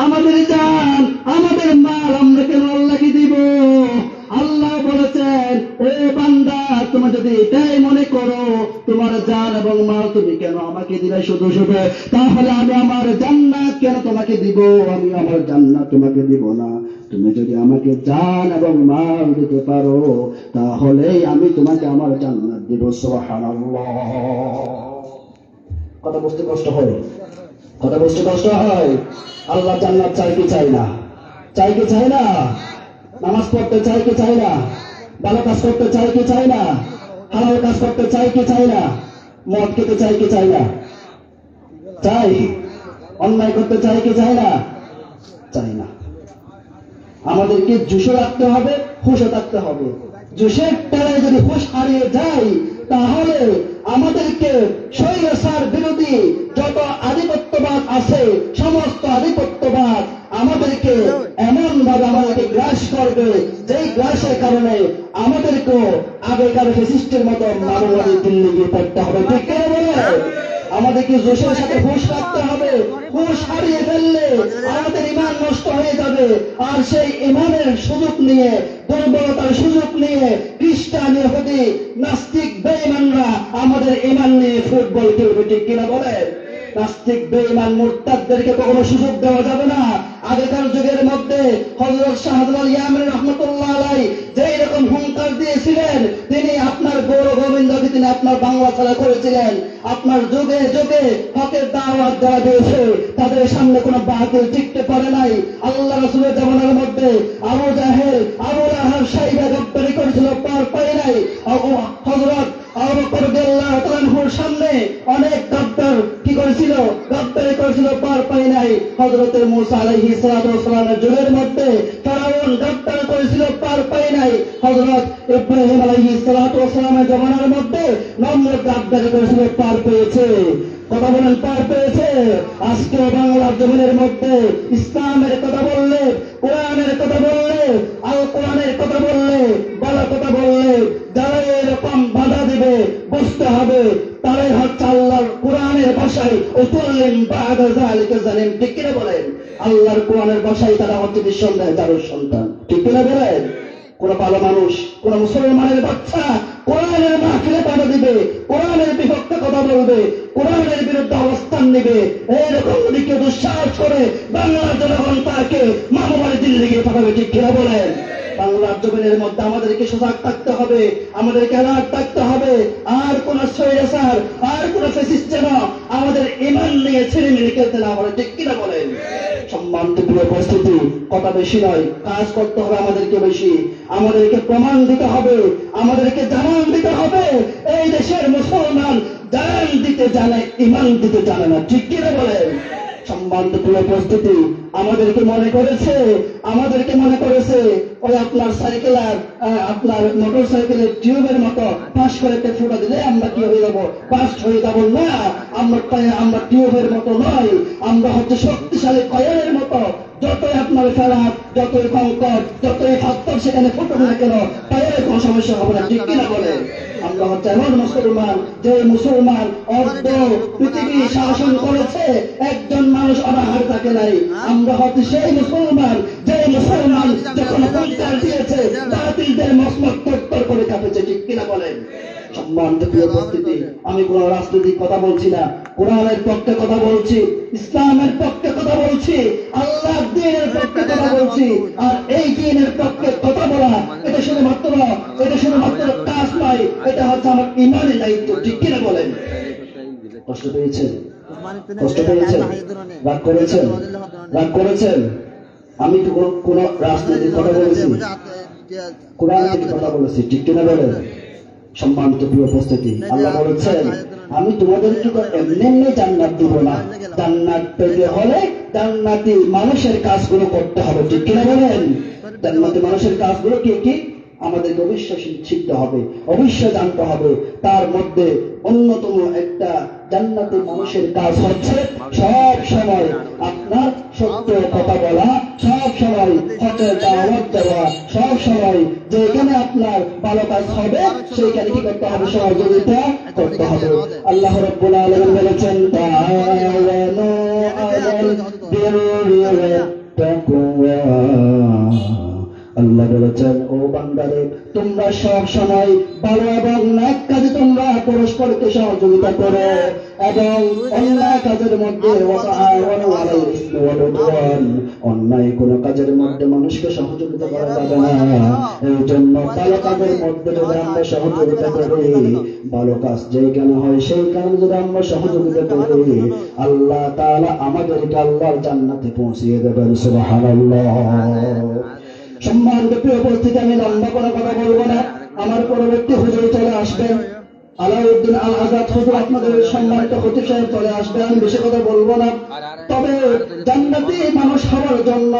আমাদের জান, আমাদের মাল আমরা কেন আল্লাহকে দিব? আল্লাহ বলেছেন, এ বান্দা, তুমি যদি এটাই মনে করো তোমার জান এবং মাল তুমি কেন আমাকে দিবে শুধু শুধু, তাহলে আমি আমার জান্নাত কেন তোমাকে দিব? আমি আমার জান্নাত তোমাকে দিব না। তুমি যদি আমাকে জান এবং মাল দিতে পারো, তাহলে আমি তোমাকে আমার জান্নাত দিব। সুবহানাল্লাহ। কথা বুঝতে কষ্ট হয়? কথা বুঝতে কষ্ট হয়? আল্লাহ জান্নাত চাই কি চাই না? চাই কি চাই না? নামাজ পড়তে চাই কি চাই না? ভালো কাজ করতে চাই কি চাই না? হালাল কাজ করতে চাই কি চাই না? মদ খেতে চাই কি চাই না? চাই। অন্যায় করতে চাই কি চাই না? চাই না। আমাদেরকে জুশে রাখতে হবে, হুশে থাকতে হবে। জুশের টানায় যদি হুশ হারিয়ে যায়, তাহলে আমাদেরকে স্বৈরাচার বিরোধী যত আধিপত্যবাদ আছে, সমস্ত আধিপত্যবাদ আমাদেরকে এমন ভাবে আমাদেরকে গ্রাস করবে, যেই গ্রাসের কারণে আমাদেরকেও আগেকার ফ্যাসিস্টের মতো মানবাদী দিল্লি গিয়ে পড়তে হবে। ঠিক করে বলে আমাদেরকে জোশের সাথে হুঁশ রাখতে হবে। হুঁশ হারিয়ে ফেললে আমাদের ইমান নষ্ট হয়ে যাবে। আর সেই ইমানের সুযোগ নিয়ে, দুর্বলতার সুযোগ নিয়ে খ্রিস্টান, ইহুদি, নাস্তিক, বেঈমানরা আমাদের ইমান নিয়ে ফুটবল খেলবে। ঠিক কিনা বলেন? নাস্তিক, বেঈমান, মুরতাদদেরকে কখনো সুযোগ দেওয়া যাবে না। আগেকার যুগের মধ্যে হযরত শাহজালাল ইয়ামানী রাহমাতুল্লাহ আলাইহি যেই রকম হুঙ্কার দিয়েছিলেন, তিনি আপনার গৌর গোবিন্দকে তিনি আপনার বাংলা ছাড়া করেছিলেন। আপনার যুগে যুগে হকের দাওয়াত দেওয়া দিয়েছে, তাদের সামনে কোনো বাতিল টিকতে পারে নাই। আল্লাহ রাসূলের জামানার মধ্যে আবু জাহেল, আবু লাহাব, সাইবা গদ্দারি করেছিল, পার পায় নাই। হযরত আবু বকর রাদিয়াল্লাহু তাআলা আনহুর সামনে অনেক গদ্দার কি করেছিল? গদ্দারি করেছিল, পার পায় নাই। হযরত মূসা আলাইহিস সালাতু ওয়াস সালামের যুগের মধ্যে ফেরাউন গদ্দারি করেছিল, পার পায় নাই। হযরত ইব্রাহিম আলাইহিস সালাতু ওয়াস সালামের জামানার মধ্যে নমরুদ গদ্দারি করেছিল, পার পেয়েছে। কথা বলেন, পার পেয়েছে। আজকে বাংলার জমিনের মধ্যে ইসলামের কথা বললে, কোরআনের কথা বললে, আল কোরআনের কথা বললে, ভালো কথা বললে, যারা এরকম বাধা দিবে, বুঝতে হবে তারাই হচ্ছে আল্লাহর কোরআনের ভাষায় উতুল্লিম বা'দা যালিকা জালিম। ঠিক কিনা বলেন? আল্লাহর কোরআনের ভাষায় তারা হচ্ছে নিঃসন্দেহে জারুর সন্তান। ঠিক কিনা বলেন? কোন ভালো মানুষ, কোন মুসলমানের বাচ্চা কোরআনের মাহফিলে বাধা দিবে, কোরআনের বিপক্ষে কথা বলবে, কোরআনের বিরুদ্ধে অবস্থান নেবে, এইরকম যদি কেউ দুঃসাহস করে, বাংলার জনগণ তাকে মানবাড়ি দিল্লি গিয়ে পাঠাবে। ঠিক কিনা বলেন? বাংলার জমিনের মধ্যে আমাদেরকে সজাগ থাকতে হবে, আমাদেরকে অ্যালার্ট থাকতে হবে। আর কোন স্বৈরাচার, আর কোন ফ্যাসিস্ট যেন আমাদের ঈমান নিয়ে ছেড়ে মেরে খেলতে না পারে। ঠিক কিনা বলেন? সম্মানিত প্রিয় উপস্থিতি, কথা বেশি নয়, কাজ করতে হবে আমাদেরকে বেশি। আমাদেরকে প্রমাণ দিতে হবে, আমাদেরকে জানান দিতে হবে এই দেশের মুসলমান জান দিতে জানে, ঈমান দিতে জানে না। ঠিক কিনা বলেন? সম্মানিত প্রিয় উপস্থিতি, আমাদেরকে মনে করেছে ওই আপনার সাইকেলার, আপনার মোটর সাইকেলের টিউবের মতো পাশ করে একটা ফুটা দিলে আমরা কি হয়ে যাবো? পাস্ট হয়ে যাবো না। আমরা টিউবের মতো নয়, আমরা হচ্ছে শক্তিশালী কয়েলের মতো। যতই আপনার ফেরাত, যতই কঙ্কর, যতই ফাত্তর সেখানে ফুটুক না কেন, কয়েলের কোনো সমস্যা হবে না। ঠিক কিনা বলে? আমরা হচ্ছে এমন মুসলমান, যে মুসলমান অর্ধ পৃথিবী শাসন করেছে, একজন মানুষ অনাহার থাকে নাই। আমরা হচ্ছে সেই মুসলমান, যে মুসলমান যখন হুঙ্কার দিয়েছে, বাতিলদের মসমত তত্তর করে কাঁপেছে। ঠিক কিনা বলেন? সম্মানিত প্রিয় উপস্থিতি, আমি কোন রাজনৈতিক কথা বলছি না, কোরআনের পক্ষে কথা বলছি, ইসলামের পক্ষে কথা বলছি, আল্লাহর দ্বীনের পক্ষে কথা বলছি। আর এই দ্বীনের পক্ষে কথা বলা এটা শুধুমাত্র কাজ নয়, এটা হচ্ছে আমার ঈমানের দায়িত্ব। ঠিক কিনা বলেন? কষ্ট পেয়েছেন? কষ্ট পেয়েছেন? রাগ করেছেন? আমি তো কোন রাজনৈতিক কথা বলেছি? কোরআন থেকে কথা বলেছি। ঠিক কিনা বলেন? সম্মানিত প্রিয় উপস্থিতি, আল্লাহ বলেছেন, আমি তোমাদেরকে তো এমনি জান্নাত দিব না, জান্নাত পেতে হলে জান্নাতি মানুষের কাজগুলো করতে হবে। ঠিক কিনা বলেন? জান্নাতি মানুষের কাজগুলো কি কি? আমাদেরকে অবশ্যই শিখতে হবে, অবশ্যই জানতে হবে। তার মধ্যে অন্যতম একটা জান্নাতি মানুষের কাজ হচ্ছে সব সময় আপনার সত্য কথা বলা, সব সময় হকের দাওয়াত দেওয়া, সব সময় যেখানে আপনার ভালো কাজ হবে সেইখানে কি করতে হবে? সহযোগিতা করতে হবে। আল্লাহ রাব্বুল আলামিন বলেছেন, তাআলানু আলাল আল্লাহ বলেছেন, ও বান্দারে, তোমরা সব সময় ভালো এবং ন্যাক কাজে তোমরা পরস্পরকে সহযোগিতা করো এবং অন্যায় কাজের মধ্যে অন্যায় কোন কাজের মধ্যে মানুষকে সহযোগিতা করা যাবে না। এই জন্য ভালো কাজের মধ্যে যদি আমরা সহযোগিতা করি, ভালো কাজ যেই কেন হয় সেই কারণে যদি আমরা সহযোগিতা করি, আল্লাহ তাআলা আমাদেরকে আল্লাহর জান্নাতে পৌঁছিয়ে দেবেন। সুবহানাল্লাহ। সম্মানিত প্রিয় উপস্থিতি, আমি লম্বা করে কথা বলবো না, আমার পরবর্তী হুজুর চলে আসবেন, আলাউদ্দিন আল আজাদ হুজুর, আপনাদের সম্মানিত খতিব সাহেব চলে আসবেন। আমি বেশি কথা বলবো না, তবে জান্নাতে মানুষ হওয়ার জন্য,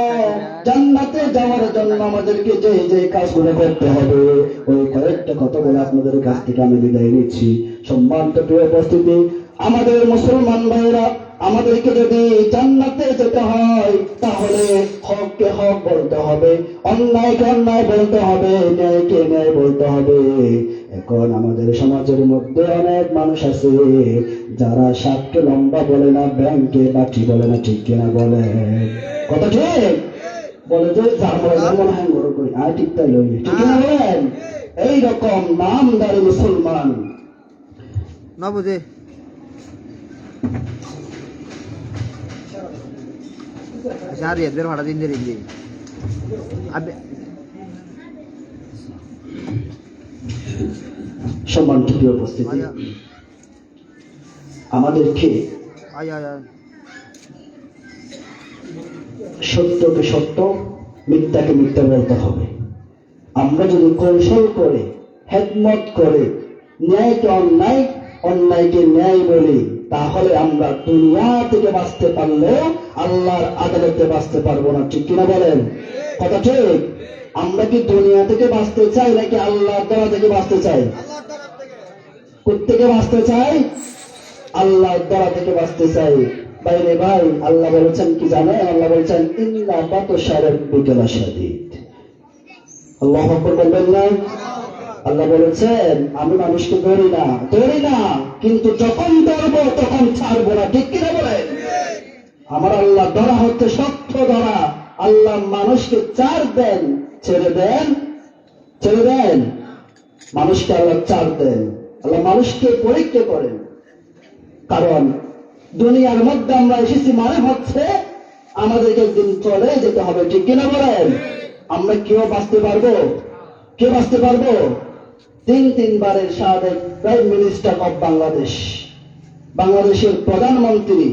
জান্নাতে যাওয়ার জন্য আমাদেরকে যে যে কাজগুলো করতে হবে, ওই কয়েকটা কথা বলে আপনাদের কাছ থেকে আমি বিদায় নিচ্ছি। সম্মানিত প্রিয় উপস্থিতি, আমাদের মুসলমান ভাইরা, আমাদেরকে যদি জান্নাতে যেতে হয় তাহলে হককে হক বলতে হবে, অন্যায়কে অন্যায় বলতে হবে, ন্যায়কে ন্যায় বলতে হবে। এখন আমাদের সমাজের মধ্যে অনেক মানুষ আছে যারা সাপকে লম্বা বলে না, ব্যাংকে লাঠি বলে না, ঠিক কিনা বলে? কথা ঠিক বলে যে যেমন হ্যাঁ গরু কই আর ঠিক তাই লই, ঠিক কিনা বলেন? এইরকম নামদারি মুসলমান না বুঝে Syariat biar pada tindir ini. Abi. সম্মানিত প্রিয় উপস্থিতি, আমাদেরকে সত্যকে সত্য, মিথ্যাকে মিথ্যা বলতে হবে। আমরা যদি কৌশল করে, হিকমত করে, ন্যায়কে অন্যায়, অন্যায়কে ন্যায় বলি, তাহলে আমরা দুনিয়া থেকে বাঁচতে পারলেও আল্লাহর আদালতে বাঁচতে পারবো না, ঠিক কিনা বলেন? কথা ঠিক। আমরা কি দুনিয়া থেকে বাঁচতে চাই নাকি আল্লাহর দয়া থেকে বাঁচতে চাই? কোত্থেকে বাঁচতে চাই? আল্লাহর দয়া থেকে বাঁচতে চাই। বাইরে ভাই, আল্লাহ বলেছেন কি জানেন? আল্লাহ বলেছেন, ইন্না বাতশা রাব্বিকা লাশাদীদ। আল্লাহু আকবার বলবেন না? আল্লাহ বলেছেন, আমি মানুষকে ধরি না, কিন্তু যখন ধরবো তখন ছাড়বো না, ঠিক কিনা বলেন? আমার আল্লাহ ধরা হচ্ছে শক্ত ধরা। আল্লাহ মানুষকে ছাড় দেন, ছেড়ে দেন, মানুষকে আল্লাহ ছাড় দেন। আল্লাহ মানুষকে পরীক্ষা করেন, কারণ দুনিয়ার মধ্যে আমরা এসেছি মানে হচ্ছে আমাদেরকে একদিন চলে যেতে হবে, ঠিক কিনা বলেন? আমরা কেউ বাঁচতে পারবো? তিনবারের সাবেক প্রাইম মিনিস্টার অব বাংলাদেশের প্রধানমন্ত্রী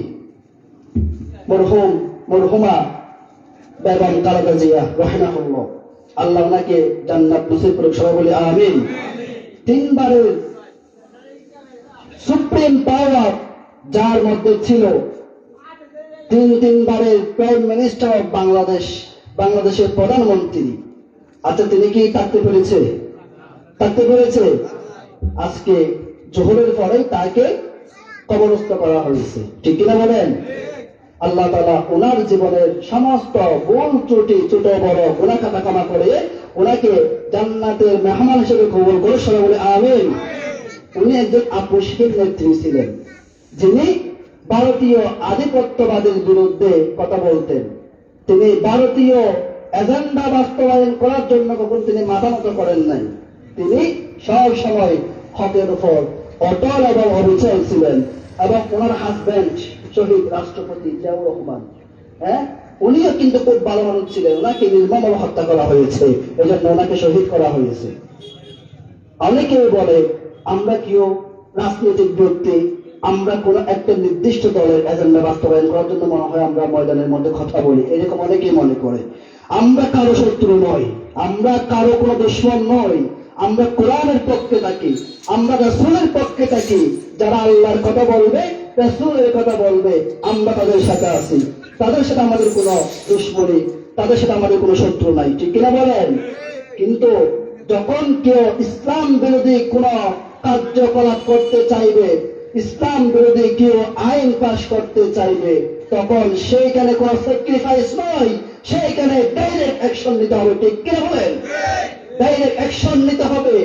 মরহুমা বেগম খালেদা জিয়া রাহিমাহুল্লাহ, আল্লাহ ওনাকে জান্নাত নসিব করুক, সবাই বলি আমিন। তিনবারের সুপ্রিম পাওয়ার যার মধ্যে ছিল, তিনবারের প্রাইম মিনিস্টার অব বাংলাদেশের প্রধানমন্ত্রী। আচ্ছা, তিনি কি থাকতে পেরেছে? আজকে জোহরের পরে তাকে কবরস্থ করা হয়েছে, ঠিক কিনা বলেন? আল্লাহ তাআলা ওনার জীবনের সমস্ত ভুল ত্রুটি, ছোট বড় গুনাহ খাতা ক্ষমা করে ওনাকে জান্নাতের মেহমান হিসেবে কবুল করে, সবাই বলে আমিন। উনি একজন আপসহীন নেত্রী ছিলেন, যিনি ভারতীয় আধিপত্যবাদের বিরুদ্ধে কথা বলতেন। তিনি ভারতীয় এজেন্ডা বাস্তবায়ন করার জন্য কখন তিনি মাথা নত করেন নাই। তিনি সব সময় হকের উপর অটল এবং অবিচল ছিলেন। এবং ওনার হাজব্যান্ড শহীদ রাষ্ট্রপতি জিয়াউর রহমান, উনিও কিন্তু খুব ভালো মানুষ ছিলেন। ওনাকে নির্মমভাবে হত্যা করা হয়েছে, এই জন্য ওনাকে শহীদ করা হয়েছে। অনেকেই বলে আমরা কেউ রাজনৈতিক ব্যক্তি, আমরা কোন একটা নির্দিষ্ট দলের এজেন্ডা বাস্তবায়ন করার জন্য মনে হয় আমরা ময়দানের মধ্যে কথা বলি, এরকম অনেকেই মনে করে। আমরা কারো শত্রু নই, আমরা কারো কোনো দুশমন নই। আমরা কোরআনের পক্ষে থাকি, আমরা রাসূলের পক্ষে থাকি। যারা আল্লাহর কথা বলবে, রাসূলের কথা বলবে, আমরা তাদের সাথে আছি। তাদের সাথে আমাদের কোনো দুশমনি, তাদের সাথে আমাদের কোনো শত্রু নাই, ঠিক কিনা বলেন? কিন্তু যখন কেউ ইসলাম বিরোধী কোন কার্যকলাপ করতে চাইবে, ইসলাম বিরোধী কেউ আইন পাশ করতে চাইবে, তখন সেইখানে কোন স্যাক্রিফাইস নয়, সেইখানে ডাইরেক্ট অ্যাকশন নিতে হবে, ঠিক কিনা বলেন? ডাইরেক্ট অ্যাকশন নিতে হবে।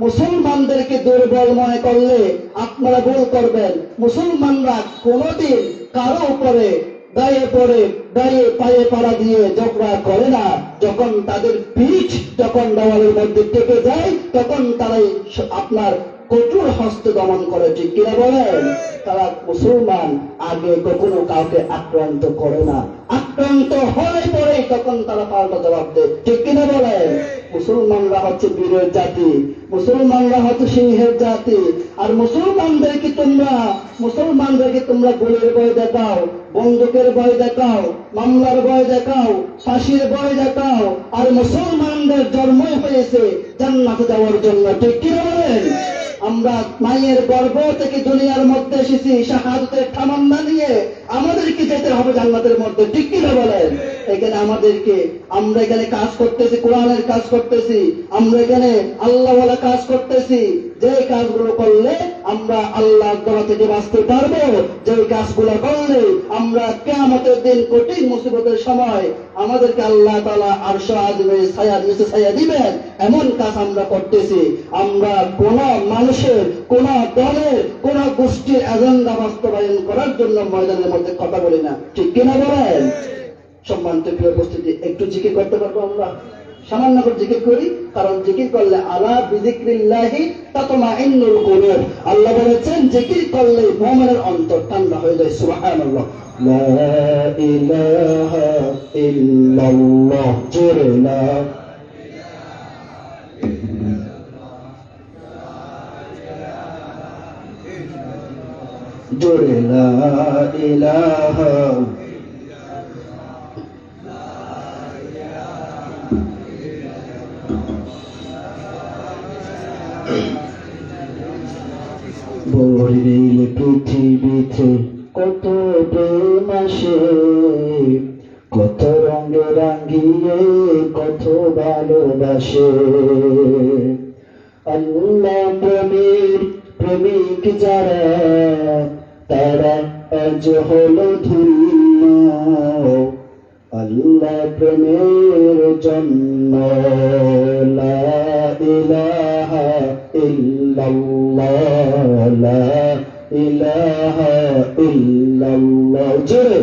মুসলমানদেরকে দুর্বল মনে করলে আপনারা ভুল করবেন। মুসলমানরা কোনদিন কারো উপরে গায়ে পড়ে গায়ে পায়ে পাড়া দিয়ে ঝগড়া করে না, যখন তাদের পিঠ যখন দেওয়ালের মধ্যে টেকে যায় তখন তারাই আপনার কঠোর হস্ত দমন করে, ঠিক কিনা বলেন? তারা মুসলমান আগে কখনো কাউকে আক্রান্ত করে না, আক্রান্ত হলে পরে তখন তারা পাল্টা জবাব দেয়, ঠিক কিনা বলেন? মুসলমানরা হচ্ছে বীরের জাতি, মুসলমানরা হচ্ছে সিংহের জাতি। আর মুসলমানদেরকে তোমরা গুলির ভয় দেখাও, বন্দুকের ভয় দেখাও, মামলার ভয় দেখাও, ফাঁসির ভয় দেখাও, আর মুসলমানদের জন্মই হয়েছে জান্নাতে যাওয়ার জন্য, ঠিক কিনা বলেন? আমরা মায়ের গর্ভ থেকে দুনিয়ার মধ্যে এসেছি শাহাদাতের তামান্না নিয়ে, আমাদেরকে যেতে হবে জান্নাতের মধ্যে, ঠিক কিনা বলেন? এখানে আমরা এখানে কাজ করতেছি, কোরআনের কাজ করতেছি, আমরা এখানে আল্লাহওয়ালা কাজ করতেছি। যে কাজগুলো করলে আমরা আল্লাহর দয়া থেকে বাঁচতে পারবো, যে কাজগুলো করলে আমরা কিয়ামতের দিন কঠিন মুসিবতের সময় আমাদেরকে আল্লাহ তাআলা আরশ আযমে ছায়ার নিচে ছায়া দিবেন, এমন কাজ আমরা করতেছি। আমরা কোন মানুষের, কোন দলের, কোন গোষ্ঠীর এজেন্ডা বাস্তবায়ন করার জন্য ময়দানের মধ্যে কথা বলি না, ঠিক কিনা বলেন? সম্মানিত প্রিয় উপস্থিতি, একটু জিকির করতে পারবো আমরা? সামান্য করে জিকির করি, কারণ জিকির করলে আলা বিযিকরিল্লাহি তাতমাইন্নুল কুলুব, আল্লাহ বলেছেন জিকির করলে মুমিনের অন্তর ঠান্ডা হয়ে যায়। সুবহানাল্লাহ, লা ইলাহা ইল্লাল্লাহ, জোরে লা জোরে লা ইলাহা বলিল পৃথিবীতে কত প্রেম আসে, কত রঙে রাঙিয়ে কত ভালোবাসে। আল্লাহ প্রেমিক যারা, তারা আজ হলো ধন্য আল্লাহ প্রেমের জন্য। লা ইলাহা ইল্লাল্লাহ, লা ইলাহা ইল্লাল্লাহ, জোরে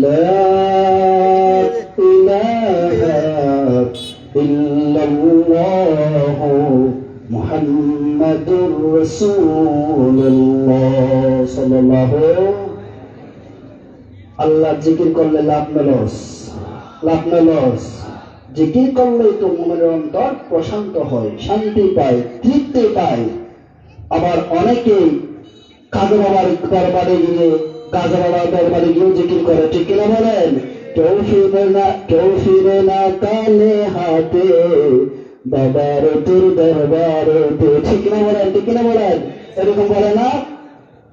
লা ইলাহা ইল্লাল্লাহ মুহাম্মাদুর রাসূলুল্লাহ সাল্লাল্লাহু। আল্লাহ জিকির করলে লাভ না লস? জিকির করলেই তো মুমিনের অন্তর প্রশান্ত হয়, শান্তি পায়, তৃপ্তি পায়। আবার অনেকেই কাজী বাবার দরবারে গিয়ে জিকির করে, ঠিক কিনা বলেন? কেউ ফিরে না কালে হাতে, বাবার তোর দরবারেতে, ঠিক কিনা বলেন? এরকম বলে না?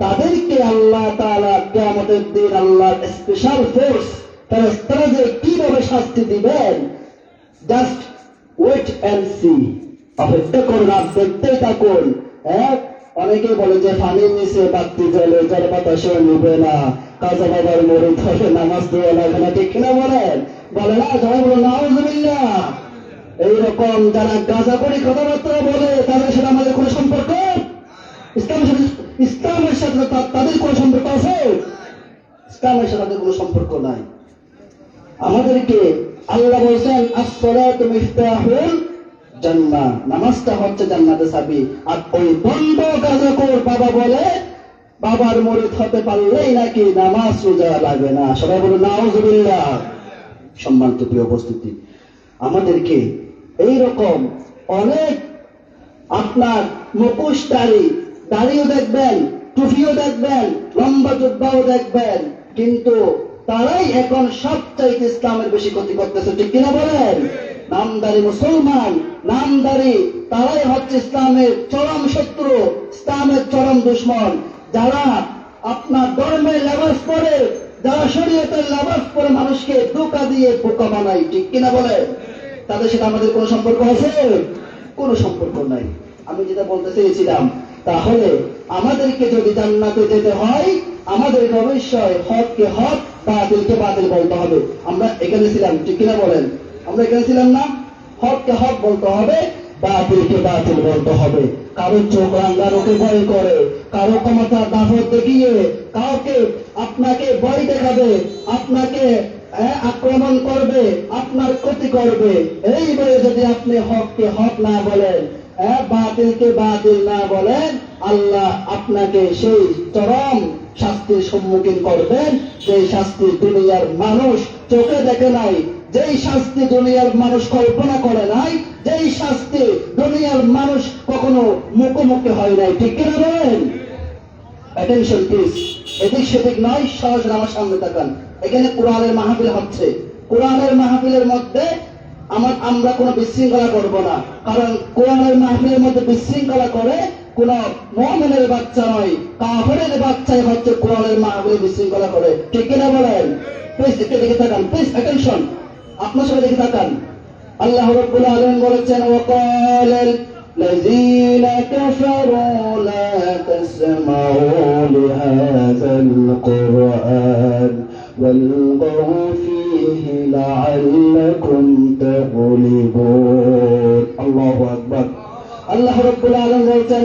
তাদেরকে আল্লাহ তাআলা কিয়ামতের দিন আল্লাহর স্পেশাল ফোর্স তারা যে কিভাবে শাস্তি দিবেন, জাস্ট ওয়েট এন্ড সি, অপেক্ষা করুন আর দেখতেই থাকুন। অনেকে বলে যে পানির নিচে বাতি জ্বলে, যার বাতাসে নিবে না, কাজা বাবার মুরিদ হয়ে নামাজ দেওয়া লাগে না, ঠিক কিনা বলেন? বলে না? সবাই বলে নাউযুবিল্লাহ। এইরকম যারা গাঁজাখড়ি কথাবার্তা বলে তাদের সাথে আমাদের কোনো সম্পর্ক, ইসলামের সাথে তাদের কোনো সম্পর্ক আছে? ইসলামের সাথে তাদের কোনো সম্পর্ক নাই। আমাদেরকে আল্লাহ বলছেন আস-সালাতু মিফতাহুল জান্নাহ, নামাজটা হচ্ছে জান্নাতের চাবি। আর ওই বন্ধ গাঁজাখোর বাবা বলে বাবার মুরিদ হতে পারলেই নাকি নামাজ রোজা লাগে না। সবাই বলে নাউযুবিল্লাহ। সম্মানিত প্রিয় উপস্থিতি, আমাদেরকে এইরকম অনেক আপনার মুখোশধারী, দাড়িও দেখবেন, টুপিও দেখবেন, লম্বা জুব্বাও দেখবেন, কিন্তু তারাই এখন সবচাইতে ইসলামের বেশি ক্ষতি করতেছে, ঠিক কিনা বলেন? নামদারি মুসলমান, নামদারি, তারাই হচ্ছে ইসলামের চরম শত্রু, ইসলামের চরম দুশ্মন। যারা আপনার ধর্মের লেবাস পরে, যারা শরীয়তের লেবাস পরে মানুষকে ধোঁকা দিয়ে বোকা বানায়, ঠিক কিনা বলেন? তাদের সাথে আমাদের কোনো সম্পর্ক আছে? কোনো সম্পর্ক নাই। আমি যেটা বলতে চেয়েছিলাম, তাহলে আমাদেরকে যদি জান্নাতে যেতে হয়, আমাদেরকে অবশ্যই হককে হক, বাতিলকে বাতিল বলতে হবে। আমরা এখানে ছিলাম, ঠিক কিনা বলেন? আমরা এখানে ছিলাম না? হককে হক বলতে হবে, বাতিলকে বাতিল বলতে হবে। কারো চোখ রাঙ্গানোকে ভয় করে, কারো ক্ষমতা দাফত দেখিয়ে কাউকে আপনাকে ভয় দেখাবে, আপনাকে আক্রমণ করবে, আপনার ক্ষতি করবে, এইভাবে যদি আপনি হককে হক না বলেন, বাতিলকে বাতিল না বলেন, আল্লাহ আপনাকে সেই চরম শাস্তির সম্মুখীন করবেন, যে শাস্তি দুনিয়ার মানুষ চোখে দেখে নাই, যেই শাস্তি দুনিয়ার মানুষ কল্পনা করে নাই, যেই শাস্তি দুনিয়ার মানুষ কখনো মুখোমুখি হয় নাই, ঠিক কিনা বলেন? অ্যাটেনশন প্লিজ, এদিক সেদিক নয়, সরাসরি আমার সামনে তাকান। এখানে কোরআনের মাহফিল হচ্ছে। কোরআনের মাহফিলের মধ্যে আমরা কোনো বিশৃঙ্খলা করব না, কারণ কোরআনের মাহফিলের মধ্যে বিশৃঙ্খলা করে কোন মুমিনের বাচ্চা নয়, কাফেরের বাচ্চাই হচ্ছে কোরআনের মাহফিলে বিশৃঙ্খলা করে, ঠিক কিনা বলেন? প্লিজ একটু দেখে তাকান, প্লিজ অ্যাটেনশন, আপনার সবাই দেখে তাকান। আল্লাহ রাব্বুল আলামিন বলেছেন, ওয়াকালাল الذين كفروا لا تسمعوا لهذا القرآن والغوا فيه لعلكم تغلبون الله أكبر الله رب العالمين বলছেন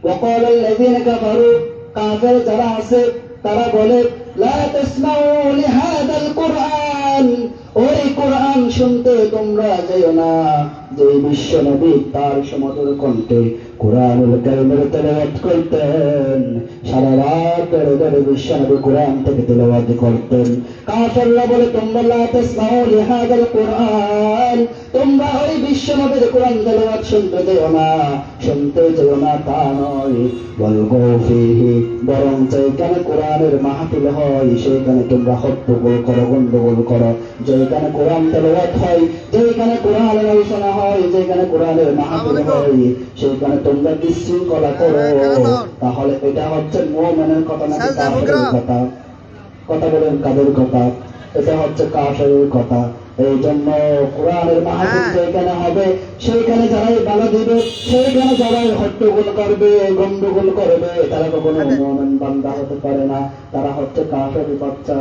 وقال الذين كفروا কাফের যারা আছে তারা বলে لا تسمعوا لهذا القرآن ওই কোরআন শুনতে তোমরা যেও না, যে বিশ্ব নবী তার সমুদ্র কণ্ঠে কোরআনুল কারীমের তেলাওয়াত করতেন, সারা রাত ধরে ধরে বিশ্ব নবী কোরআন থেকে তেলাওয়াত করতেন। কাফেররা বলে তোমরা লা তাসমাউ লিহাদাল কোরআন, তোমরা ওই বিশ্ব নবীর কোরআন তেলাওয়াত শুনতে যেও না, শুনতে যেও না তা নয়, ওয়ালগাউ ফীহি, বরং যেখানে কোরআনের মাহফিল হয় সেখানে তোমরা হট্টগোল করো, গন্ডগোল করো, যেখানে কোরআন তেলাওয়াত হয়, যেখানে কোরআনের আলোচনা হয়, যেখানে কোরআনের মাহফিল হয় সেখানে তোমরা বিশৃঙ্খলা করো, তাহলে এটা হচ্ছে মুমিনের কথা নাকি কাফেরের কথা? কথা বলেন, কাদের কথা? এটা হচ্ছে কাফেরের কথা। এই জন্য কোরআনের মাহফিল যেখানে হবে সেইখানে যারাই বাধা দিবে, সেইখানে যারাই হট্টগোল করবে, গন্ডগোল করবে, তারা কখনো মুমিন বান্দা হতে পারে না, তারা হচ্ছে কাফের বাচ্চা।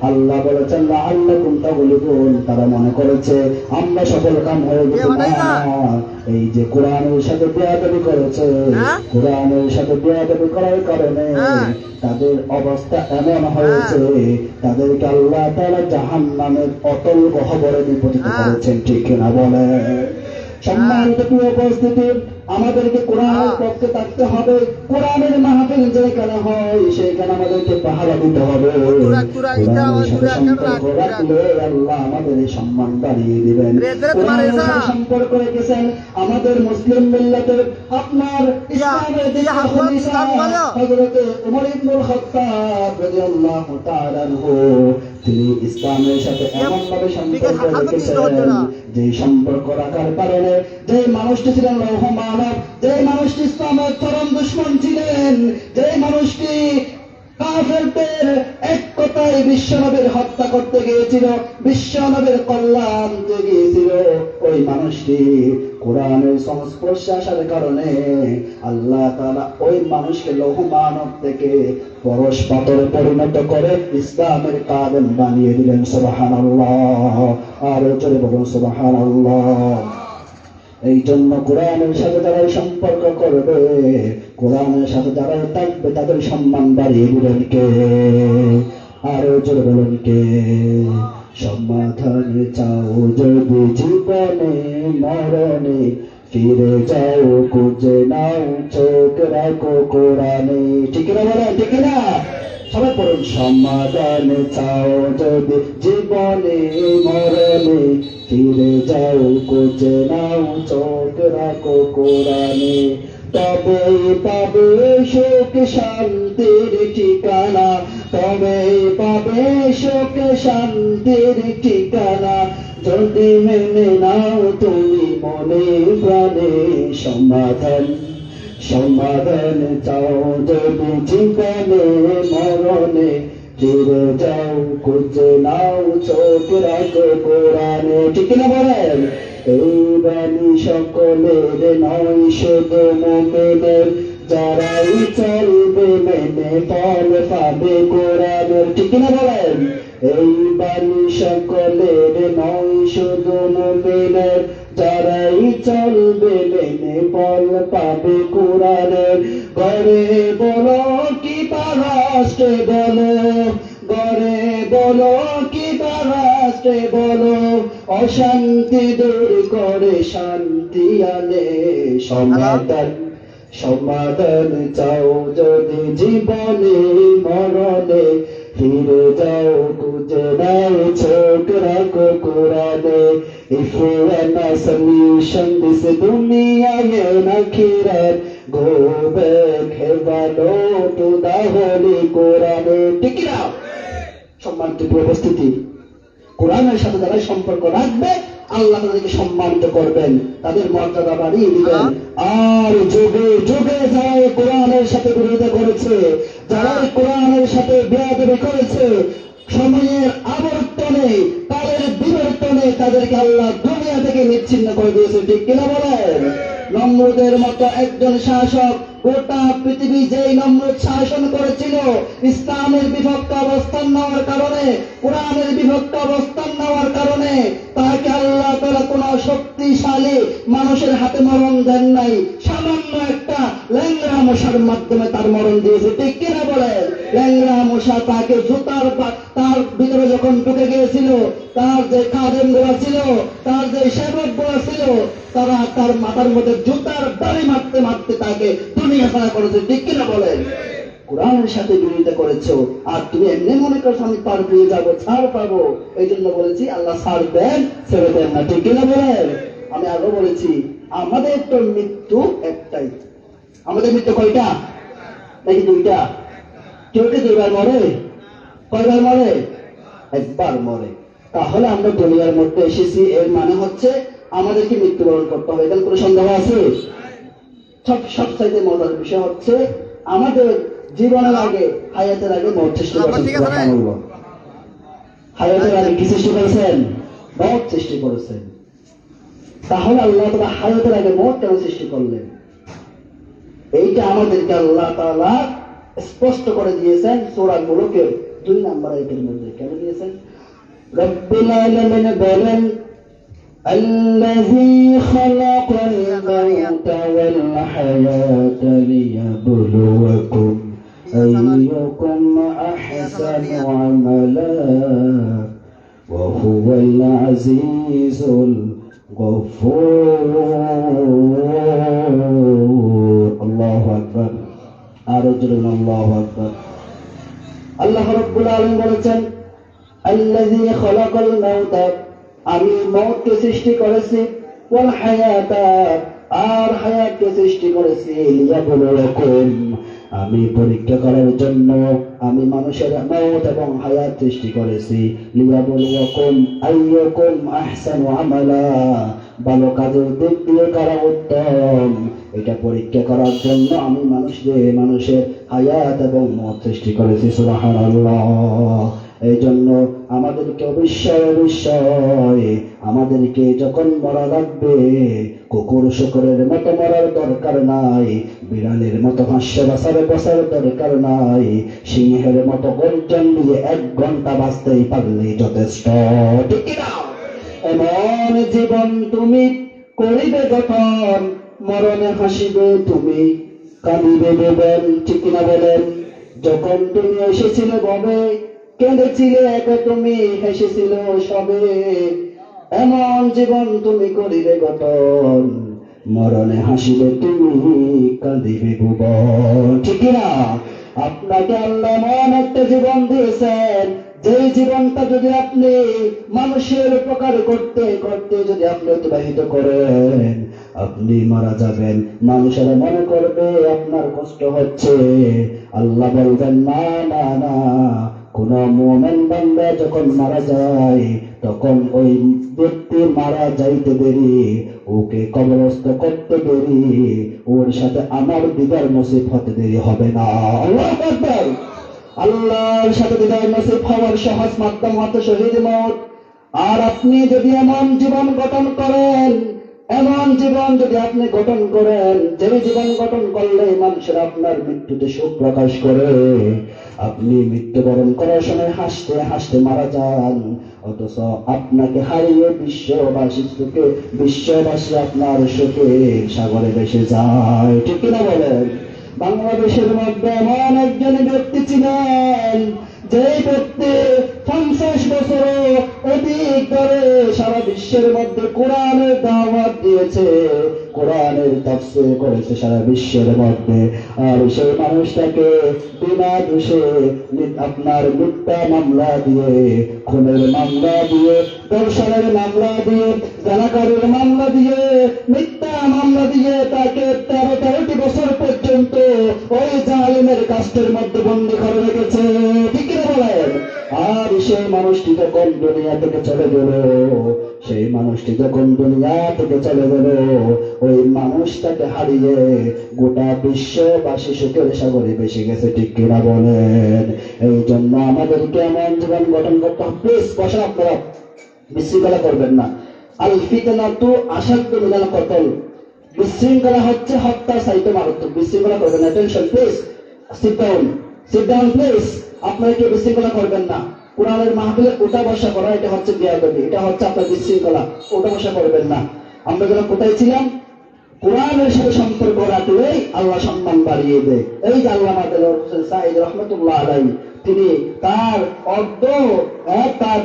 আল্লাহ বলেছেন লাআল্লাকুম তাগলিবুন, তারা মনে করেছে আমরা সফল কাম হয়ে গেছি। এই যে কোরআনের সাথে বেয়াদবি করেছে, কোরআনের সাথে বেয়াদবি করার কারণে তাদের অবস্থা এমন হয়েছে, তাদেরকে আল্লাহ তাআলা জাহান্নামের অতল গহ্বরে নিপতিত করেছেন, ঠিক না বলে? সম্মানিত প্রিয় উপস্থিতি, আমাদেরকে কোরআনের পক্ষে থাকতে হবে। কোরআনের মাহফিল যেখানে হয় সেখানে আমাদেরকে পাহারা দিতে হবে। কোরআনের সাথে সম্পর্ক রাখলে আল্লাহ আমাদের সম্মান বাড়িয়ে দিবেন। কোরআনের সাথে সম্পর্ক রেখেছেন আমাদের মুসলিম মিল্লাতের আপনার ইসলামের দ্বিতীয় খলিফা হযরত ওমর ইবনুল খাত্তাব রাদিয়াল্লাহু তাআলা আনহু, তিনি ইসলামের সাথে এমনভাবে সম্পর্ক রেখেছেন যে সম্পর্ক রাখার কারণে যে মানুষটি ছিলেন লৌহ মানব, যে মানুষটি ইসলামের চরম দুশমন ছিলেন, যে মানুষটি কাফেরদের এক কথায় বিশ্বনবীর হত্যা করতে গিয়েছিল, বিশ্বনবীর কল্যাণ আনতে গিয়েছিল, ওই মানুষটি কোরআনের সংস্পর্শে আসার কারণে আল্লাহ তাআলা ওই মানুষকে লৌহ মানব থেকে পরশ পাথরে পরিণত করে ইসলামের কাদেম বানিয়ে দিলেন। সুবহানাল্লাহ, আর জোরে বলুন সুবহানাল্লাহ। এই জন্য কোরআনের সাথে যারা সম্পর্ক করবে, কোরআনের সাথে যারা থাকবে, তাদের সম্মান বাড়িয়ে দিবেন কে? আর জোরে বলুন কে? সমাধান চাও যদি জীবনে মরণে, ফিরে যাও খুঁজে নাও চোখ রাখো কোরআনে, ঠিক না বলেন? ঠিক না? সবাই পড়ুন, সমাধান চাও যদি জীবনে মরণে, ফিরে যাও খুঁজে নাও চোখ রাখো কোরআনে, তবেই পাবে সুখ শান্তির ঠিকানা, তবেই পাবে সুখ শান্তির ঠিকানা, যদি মেনে নাও তুমি মনে প্রাণে সমাধান। সমাধান চাও যদি জীবনে মরণে, ফিরে যাও খুঁজে নাও চোখ রাখো কোরআনে, ঠিক না বলেন? এই বাণী সকলের নয় শুধু মুমিনের, যারাই চলবে মেনে ফল পাবে কোরআনের, ঠিক কিনা বলেন? এই বাণী সকলের নয় শুধু মুমিনের, যারাই চলবে মেনে ফল পাবে কোরআনের। ঘরে বলো কি বা রাষ্ট্রে বলো, ঘরে বলো কি বা রাষ্ট্রে বলো, অশান্তি দূর করে শান্তি আনে। সমাধান সমাধান চাও যদি জীবনে মরণে, ফিরে যাও খুঁজে নাও চোখ রাখো কোরআনে। If you want a solution this দুনিয়া and আখিরাত, go back have a look to the holy Quran. ঠিক না? সম্মানিত উপস্থিতি, কোরআনের সাথে যারা সম্পর্ক রাখবে আল্লাহ তাদেরকে সম্মানিত করবেন, তাদের মর্যাদা বাড়িয়ে দিবেন। আর যুগে যুগে যারা এই কোরআনের সাথে বিরোধিতা করেছে, যারা এই কোরআনের সাথে বেয়াদবি করেছে, সময়ের আবর্তনে তাদের বিবর্তনে তাদেরকে আল্লাহ দুনিয়া থেকে নিচ্ছিন্ন করে দিয়েছে, ঠিক কিনা বলেন? নমরুদের মতো একজন শাসক, গোটা পৃথিবী যেই নমরুদ শাসন করেছিল ইসলামের বিভক্ত অবস্থান নেওয়ার কারণে, কোরআনের বিভক্ত অবস্থান নেওয়ার কারণে, তাকে আল্লাহ তাআলা কোন শক্তিশালী মানুষের হাতে মরণ দেন নাই, সামান্য একটা ল্যাংড়া মশার মাধ্যমে তার মরণ দিয়েছে, ঠিক কিনা বলেন? ল্যাংড়া মশা তাকে জুতার তার ভিতরে যখন ঢুকে গিয়েছিল, তার যে খাদেম গুলা ছিল, তার যে সেবক গুলা ছিল, তারা তার মাথার মধ্যে জুতার বাড়ি মারতে মারতে তাকে দুনিয়া ছাড়া করেছে, ঠিক কিনা বলেন? কোরআনের সাথে বিরোধিতা করেছো, আর তুমি এমনি মনে করছো আমি পার পেয়ে যাবো, ছাড় পাবো। এই জন্য বলেছি আল্লাহ ছাড় দেন, ছেড়ে দেন না, ঠিক কিনা বলেন? আমি আরো বলেছি আমাদের তো মৃত্যু একটাই। আমাদের মৃত্যু কয়টা নাকি দুইটা? কেউ কে দুইবার মরে? কয়বার মরে? একবার মরে। তাহলে আমরা দুনিয়ার মধ্যে এসেছি, এর মানে হচ্ছে আমাদেরকে মৃত্যুবরণ করতে হবে, এখানে কোনো সন্দেহ আছে? সবচাইতে মজার বিষয় হচ্ছে আমাদের জীবনের আগে, হায়াতের আগে মৌত সৃষ্টি করেছেন। হায়াতের আগে কি সৃষ্টি করেছেন? মৌত সৃষ্টি করেছেন। তাহলে আল্লাহ তাআলা হায়াতের আগে মৌত কেন সৃষ্টি করলেন? এইটা আমাদেরকে আল্লাহ তাআলা স্পষ্ট করে দিয়েছেন সূরা মুলুকের 2 নম্বর আয়াতের মধ্যে। কেন দিয়েছেন? রব্বুল আলামিন বলেন, الذي خلق الموت والحياة ليبلوكم أيكم أحسن عملا وهو العزيز الغفور. الله أكبر. أرجل الله أكبر. الله رب العالمين বলেছেন, الذي خلق الموت, আমি মওতকে সৃষ্টি করেছি, ওয়াল হায়াতা, আর হায়াতকে সৃষ্টি করেছি, লিয়াবলুয়াকুম, আমি পরীক্ষা করার জন্য আমি মানুষের মওত এবং হায়াত সৃষ্টি করেছি। লিয়াবলুয়াকুম আইয়ুকুম আহসানু আমালা, ভালো কাজের দিক দিয়ে কারা উত্তম, এটা পরীক্ষা করার জন্য আমি মানুষের হায়াত এবং মওত সৃষ্টি করেছি। সুবহানাল্লাহ। এই জন্য আমাদেরকে অবশ্যই আমাদেরকে যখন মরা লাগবে, কুকুর শুকুরের মতো মরার দরকার নাই, বিড়ালের মতো হাস্য বসার দরকার নাই, সিংহের মতো গর্জন দিয়ে 1 ঘন্টা বাঁচতেই পারলেই যথেষ্ট, ঠিক না? এমন জীবন তুমি করিবে গঠন, মরণে হাসিবে তুমি, কাঁদিবে বেদন, ঠিক না বলেন? যখন তুমি এসেছিলে ববে, কেঁদেছিলে একা তুমি, হেসেছিল সবে, এমন জীবন তুমি করিবে গঠন, মরণে হাসিবে তুমি, কাঁদিবে ভুবন, ঠিক না? আপনাকে আল্লাহ এমন একটা জীবন দিয়েছেন, যে জীবনটা যদি আপনি মানুষের উপকার করতে করতে যদি আপনি অতিবাহিত করেন, আপনি মারা যাবেন, মানুষেরা মনে করবে আপনার কষ্ট হচ্ছে, আল্লাহ বলবেন না না না, কোন মুমিন বান্দা যখন মারা যায় তখন ওই ব্যক্তি মারা যাইতে দেরি, ওকে কবরস্থ করতে দেরি, ওর সাথে আমার দিদার নসিব হতে দেরি হবে না। আল্লাহু আকবার। আল্লাহর সাথে দিদার নসিব হওয়ার সহজ মাধ্যম হচ্ছে শহীদ মওত। আর আপনি যদি এমন জীবন গঠন করেন, এমন জীবন যদি আপনি গঠন করেন, যে জীবন গঠন করলে মানুষের আপনার মৃত্যুতে শোক প্রকাশ করে, আপনি মৃত্যুবরণ করার সময় হাসতে হাসতে মারা যান, অথচ আপনাকে হারিয়ে বিশ্ববাসী আপনার শোকের সাগরে ভেসে যায়। ঠিক কিনা বলেন? বাংলাদেশের মধ্যে এমন একজন ব্যক্তি ছিলেন, যে ব্যক্তি 50 বছর অধিক ধরে সারা বিশ্বের মধ্যে কোরআনের দাওয়াত দিয়েছে, কোরআনের তাফসীর করেছে সারা বিশ্বের মধ্যে। আর সেই মানুষটাকে বিনা দোষে আপনার মিথ্যা মামলা দিয়ে, খুনের মামলা দিয়ে, দর্শনের মামলা দিয়ে, জানাকারের মামলা দিয়ে, মিথ্যা মামলা দিয়ে তাকে 13টি বছর পর্যন্ত ওই জালিমের কাস্টের মধ্যে বন্দী করে রেখেছে। ঠিক কিনা বলেন? আর সেই মানুষটি যখন দুনিয়া থেকে চলে গেল, ওই মানুষটাকে হারিয়ে গোটা বিশ্ববাসী সুখের সাগরে ভেসে গেছে। ঠিক কিনা বলেন? এই জন্য আমাদেরকে এমন জীবন গঠন করতে হবে। প্লিজ বসা, আপনারা বিশৃঙ্খলা করবেন না। আল ফিতনাতু আশাদ্দু মিনাল কতল। বিশৃঙ্খলা হচ্ছে হত্যা চাইতে মারাত্মক। বিশৃঙ্খলা করবেন না। Tension please, sit down please. আপনারা কেউ বিশৃঙ্খলা করবেন না। কোরআনের মাহফিলে ওঠা বসা করা, এটা হচ্ছে বেয়াদবি, এটা হচ্ছে আপনার বিশৃঙ্খলা। ওঠা বসা করবেন না। আমরা যেন কোথায় ছিলাম? কোরআনের সাথে সম্পর্ক রাখলেই আল্লাহ সম্মান বাড়িয়ে দেয়। এই যে আল্লামা দেলোয়ার হোসেন সাঈদ রহমতুল্লাহ আলাইহি, তিনি তার তার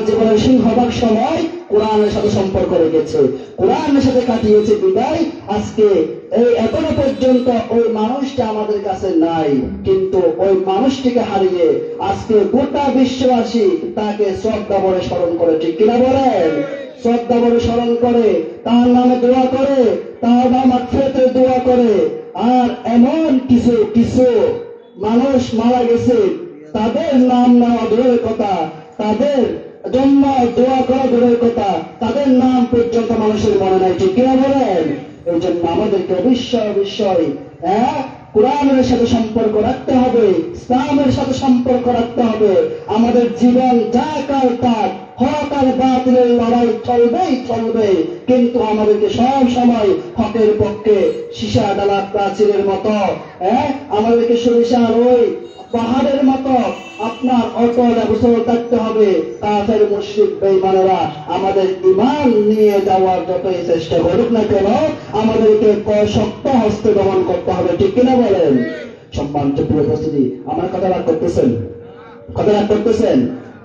জীবনের সিংহভাগ সময় কোরআনের সাথে সম্পর্ক রেখেছে, কোরআনের সাথে কাটিয়েছে। বিদায় আজকে এই এখনো পর্যন্ত ওই মানুষটা আমাদের কাছে নাই, কিন্তু ওই মানুষটিকে হারিয়ে আজকে গোটা বিশ্ববাসী তাকে শ্রদ্ধা ভরে স্মরণ করে। ঠিক কিনা বলেন? শ্রদ্ধা ভরে স্মরণ করে, তার নামে দোয়া করে, তার মাগফিরাতের দোয়া করে। আর এমন কিছু কিছু মানুষ মারা গেছে, তাদের নাম নেওয়া দূরের কথা, তাদের জন্য দোয়া করা দূরের কথা, তাদের নাম পর্যন্ত মানুষের মনে নাই। ঠিক কিনা বলেন? এই জন্য আমাদেরকে অবশ্যই কোরআনের সাথে সম্পর্ক রাখতে হবে, ইসলামের সাথে সম্পর্ক রাখতে হবে। আমাদের জীবন যা কাল তার হক আর বাতিলের লড়াই চলবে, কিন্তু আমাদেরকে সব সময় হকের পক্ষে সীসা ডালা প্রাচীরের মতো আমাদেরকে সরিষার ওই পাহাড়ের মতো আপনার অটল অবস্থা থাকতে হবে। কাফের মুশরিক বেঈমানেরা আমাদের ঈমান নিয়ে যাওয়ার যতই চেষ্টা করুক না কেন, আমাদেরকে শক্ত হস্তে দমন করতে হবে। ঠিক কিনা বলেন? সম্মানিত প্রিয় উপস্থিতি, আমার কথা রাগ করতেছেন?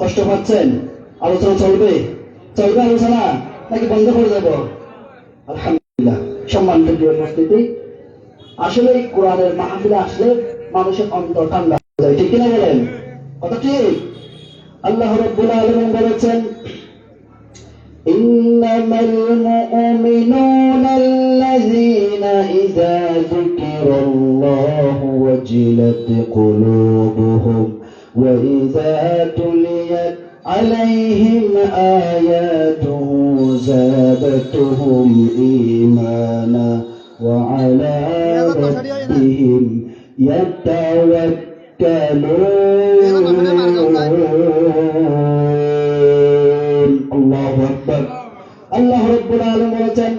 কষ্ট পাচ্ছেন? আলোচনা চলবে আলোচনা, নাকি বন্ধ করে দেব? আলহামদুলিল্লাহ। সম্মানিত প্রিয় উপস্থিতি, আসলে কোরআনের মাহফিলে আসলে মানুষের অন্তর ঠান্ডা হয়ে যায়। ঠিক কিনা বলেন? কথা ঠিক? আল্লাহ রাব্বুল আলামিন বলেছেন, ইন্নামাল মুমিনুনা আল্লাযীনা ইযা যুকিরাল্লাহু ওয়াজিলাত কুলুবুহুম ওয়া ইযা তুলিয়াত আলাইহিম আয়াতুহু যাদাতুহুম ঈমানা ওয়া আলা রাব্বিহিম আল্লাহু আকবার। আল্লাহ রাব্বুল আলামিন বলেছেন,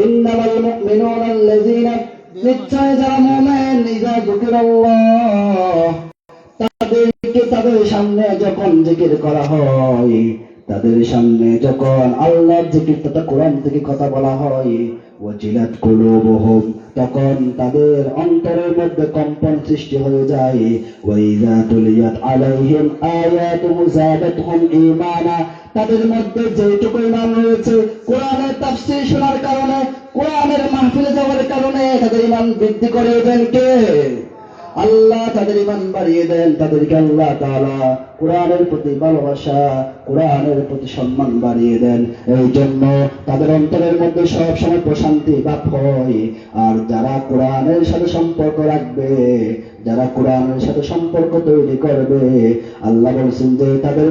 ইন্নামাল মুমিনুনা আল্লাযীনা, নিশ্চয় যারা মুমিন, ইযা যুকিরাল্লাহ, তাদেরকে তাদের সামনে যখন জিকির করা হয়, তাদের সামনে যখন আল্লাহর জিকির তথা কোরআন থেকে কথা বলা হয়, ওয়াজিলাত কুলুবুহুম, তখন তাদের অন্তরের মধ্যে কম্পন সৃষ্টি হয়ে যায়। ওয়া ইযা তুলিয়াত আলাইহিম আয়াতুহু যাদাতুহুম ঈমানা, তাদের মধ্যে যেটুকু ঈমান রয়েছে কোরআনের তাফসীর শোনার কারণে, কোরআনের মাহফিলে যাওয়ার কারণে তাদের ঈমান বৃদ্ধি করে দেন কে? আল্লাহ। তাদের ঈমান বাড়িয়ে দেন। তাদেরকে আল্লাহ তাআলা কোরআনের প্রতি ভালোবাসা, কোরআনের প্রতি সম্মান বাড়িয়ে দেন। এই জন্য তাদের অন্তরের মধ্যে সব সময় প্রশান্তি ভাব হয়। আর যারা কোরআনের সাথে সম্পর্ক রাখবে, যারা কোরআনের সাথে সম্পর্ক তৈরি করবে, আল্লাহ বলছেন যে তাদের